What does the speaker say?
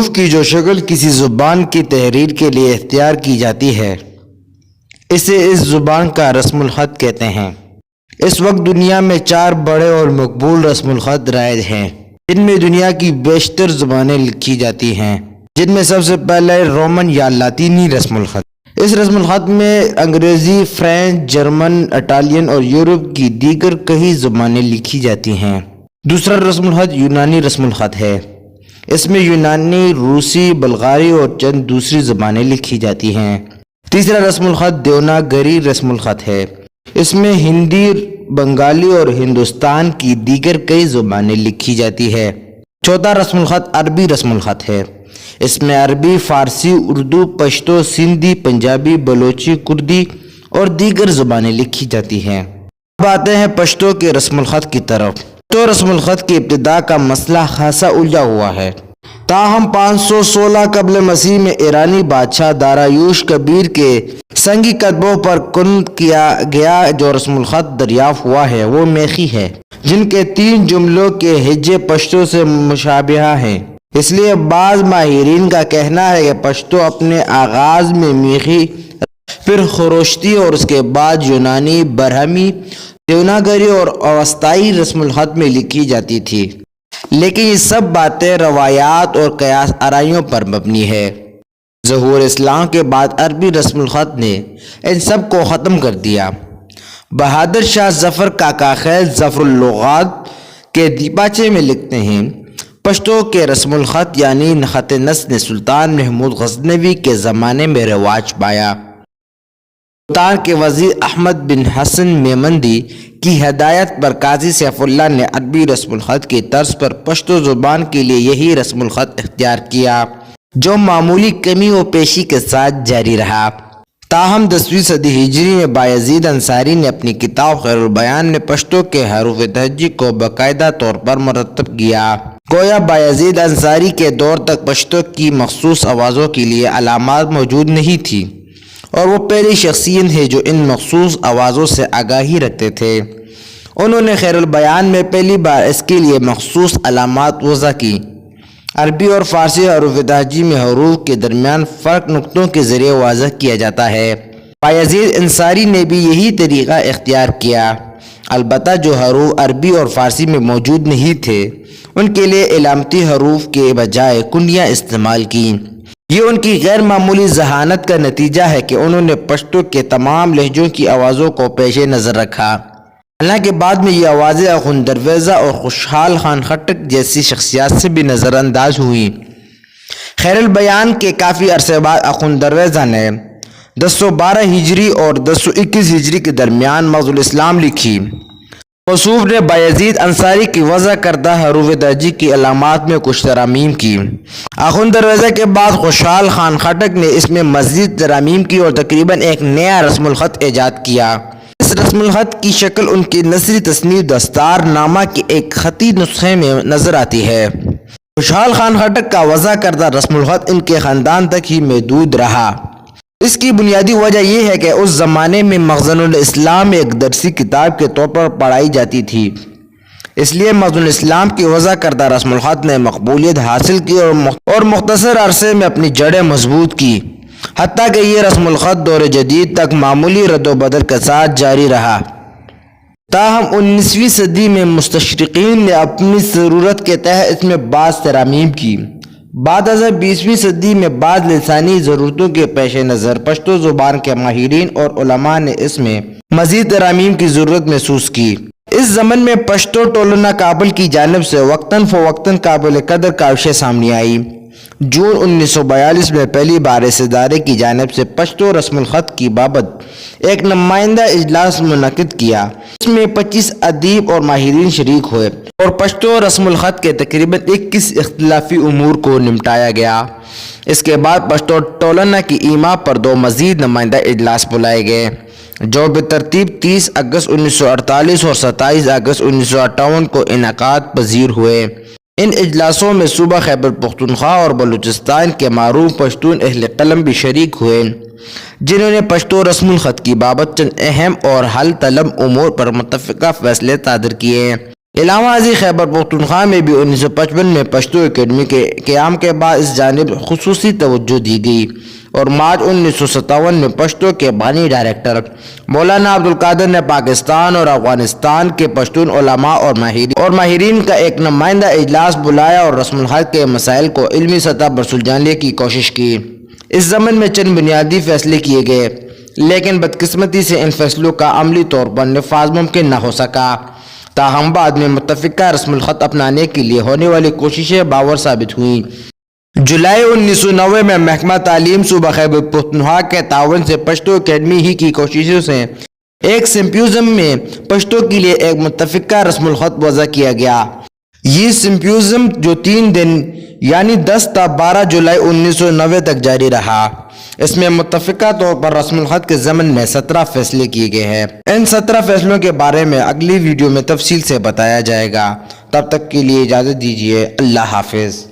حروف کی جو شکل کسی زبان کی تحریر کے لیے اختیار کی جاتی ہے اسے اس زبان کا رسم الخط کہتے ہیں۔ اس وقت دنیا میں 4 بڑے اور مقبول رسم الخط رائج ہیں جن میں دنیا کی بیشتر زبانیں لکھی جاتی ہیں، جن میں سب سے پہلے رومن یا لاطینی رسم الخط۔ اس رسم الخط میں انگریزی، فرینچ، جرمن، اٹالین اور یورپ کی دیگر کئی زبانیں لکھی جاتی ہیں۔ دوسرا رسم الخط یونانی رسم الخط ہے۔ اس میں یونانی، روسی، بلغاری اور چند دوسری زبانیں لکھی جاتی ہیں۔ تیسرا رسم الخط دیوناگری رسم الخط ہے۔ اس میں ہندی، بنگالی اور ہندوستان کی دیگر کئی زبانیں لکھی جاتی ہے۔ چوتھا رسم الخط عربی رسم الخط ہے۔ اس میں عربی، فارسی، اردو، پشتو، سندھی، پنجابی، بلوچی، کردی اور دیگر زبانیں لکھی جاتی ہیں۔ اب آتے ہیں پشتو کے رسم الخط کی طرف۔ پشتو رسم الخط کی ابتدا کا مسئلہ خاصا الجھا ہوا ہے، تاہم 516 قبل مسیح میں ایرانی بادشاہ دارایوش کبیر کے سنگی کتبوں پر کند کیا گیا جو رسم الخط دریافت ہوا ہے وہ میخی ہے، جن کے 3 جملوں کے ہجے پشتو سے مشابہہ ہیں۔ اس لیے بعض ماہرین کا کہنا ہے کہ پشتو اپنے آغاز میں میخی، پھر خروشتی اور اس کے بعد یونانی، برہمی، دیوناگری اور اوسطائی رسم الخط میں لکھی جاتی تھی، لیکن یہ سب باتیں روایات اور قیاس آرائیوں پر مبنی ہے۔ ظہور اسلام کے بعد عربی رسم الخط نے ان سب کو ختم کر دیا۔ بہادر شاہ ظفر کاکا خیل ظفر اللغات کے دیباچے میں لکھتے ہیں، پشتو کے رسم الخط یعنی خط نث نے سلطان محمود غزنوی کے زمانے میں رواج پایا۔ سلطان کے وزیر احمد بن حسن میمندی کی ہدایت پر قاضی سیف اللہ نے عربی رسم الخط کی طرز پر پشتو زبان کے لیے یہی رسم الخط اختیار کیا، جو معمولی کمی و پیشی کے ساتھ جاری رہا۔ تاہم 10ویں صدی ہجری میں بایزید انصاری نے اپنی کتاب خیر البیان میں پشتو کے حروف تہجی کو باقاعدہ طور پر مرتب کیا۔ گویا بایزید انصاری کے دور تک پشتو کی مخصوص آوازوں کے لیے علامات موجود نہیں تھی، اور وہ پہلی شخصیت ہے جو ان مخصوص آوازوں سے آگاہی رکھتے تھے۔ انہوں نے خیر البیان میں پہلی بار اس کے لیے مخصوص علامات وضع کی۔ عربی اور فارسی حروف تہجی میں حروف کے درمیان فرق نقطوں کے ذریعے واضح کیا جاتا ہے۔ بایزید انصاری نے بھی یہی طریقہ اختیار کیا، البتہ جو حروف عربی اور فارسی میں موجود نہیں تھے ان کے لیے علامتی حروف کے بجائے کنڈیاں استعمال کیں۔ یہ ان کی غیر معمولی ذہانت کا نتیجہ ہے کہ انہوں نے پشتو کے تمام لہجوں کی آوازوں کو پیش نظر رکھا، حالانکہ بعد میں یہ آوازیں اخوند درویزہ اور خوشحال خان خٹک جیسی شخصیات سے بھی نظر انداز ہوئیں۔ خیر البیان کے کافی عرصے بعد اخوند درویزہ نے 1012 ہجری اور 1021 ہجری کے درمیان مغز الاسلام لکھی۔ موصوف نے بایزید انصاری کی وضع کردہ حروف تہجی کی علامات میں کچھ ترامیم کی۔ اخوند درویزہ کے بعد خوشحال خان خٹک نے اس میں مزید ترامیم کی اور تقریباً ایک نیا رسم الخط ایجاد کیا۔ اس رسم الخط کی شکل ان کی نثری تصنیف دستار نامہ کے ایک خطی نسخے میں نظر آتی ہے۔ خوشحال خان خٹک کا وضع کردہ رسم الخط ان کے خاندان تک ہی محدود رہا۔ اس کی بنیادی وجہ یہ ہے کہ اس زمانے میں مخزن الاسلام ایک درسی کتاب کے طور پر پڑھائی جاتی تھی، اس لیے مخزن الاسلام کی وضع کردہ رسم الخط نے مقبولیت حاصل کی اور مختصر عرصے میں اپنی جڑیں مضبوط کی، حتیٰ کہ یہ رسم الخط دور جدید تک معمولی رد و بدل کے ساتھ جاری رہا۔ تاہم 19ویں صدی میں مستشرقین نے اپنی ضرورت کے تحت اس میں بعض ترامیم کی۔ بعد ازاں 20ویں صدی میں بعض لسانی ضرورتوں کے پیش نظر پشتو زبان کے ماہرین اور علماء نے اس میں مزید ترامیم کی ضرورت محسوس کی۔ اس زمن میں پشتو ٹولنا کابل کی جانب سے وقتاً فوقتاً قابل قدر کاوشیں سامنے آئی۔ جون 1942 میں پہلی بار اس ادارے کی جانب سے پشتو رسم الخط کی بابت ایک نمائندہ اجلاس منعقد کیا۔ اس میں 25 ادیب اور ماہرین شریک ہوئے اور پشتو رسم الخط کے تقریباً 21 اختلافی امور کو نمٹایا گیا۔ اس کے بعد پشتو ٹولنا کی ایما پر 2 مزید نمائندہ اجلاس بلائے گئے، جو بالترتیب 30 اگست 1948 اور 27 اگست 1958 کو انعقاد پذیر ہوئے۔ ان اجلاسوں میں صوبہ خیبر پختونخوا اور بلوچستان کے معروف پشتون اہل قلم بھی شریک ہوئے، جنہوں نے پشتو رسم الخط کی بابت چند اہم اور حل طلب امور پر متفقہ فیصلے صادر کیے۔ علاوہ ازیں خیبر پختونخوا میں بھی 1955 میں پشتو اکیڈمی کے قیام کے بعد اس جانب خصوصی توجہ دی گئی اور مارچ 1957 میں پشتو کے بانی ڈائریکٹر مولانا عبدالقادر نے پاکستان اور افغانستان کے پشتون علماء اور ماہرین کا ایک نمائندہ اجلاس بلایا اور رسم الخط کے مسائل کو علمی سطح پر سلجھانے کی کوشش کی۔ اس ضمن میں چند بنیادی فیصلے کیے گئے، لیکن بدقسمتی سے ان فیصلوں کا عملی طور پر نفاذ ممکن نہ ہو سکا۔ تاہم بعد میں متفقہ رسم الخط اپنانے کے لیے ہونے والی کوششیں باور ثابت ہوئیں۔ جولائی 1990 میں محکمہ تعلیم صوبہ خیبر پختونخوا کے تعاون سے پشتو اکیڈمی ہی کی کوششوں سے ایک سمپوزیم میں پشتو کے لیے ایک متفقہ رسم الخط وضع کیا گیا۔ یہ سمپوزیم جو 3 دن یعنی 10 تا 12 جولائی 1990 تک جاری رہا، اس میں متفقہ طور پر رسم الخط کے ضمن میں 17 فیصلے کیے گئے ہیں۔ ان 17 فیصلوں کے بارے میں اگلی ویڈیو میں تفصیل سے بتایا جائے گا۔ تب تک کے لیے اجازت دیجیے۔ اللہ حافظ۔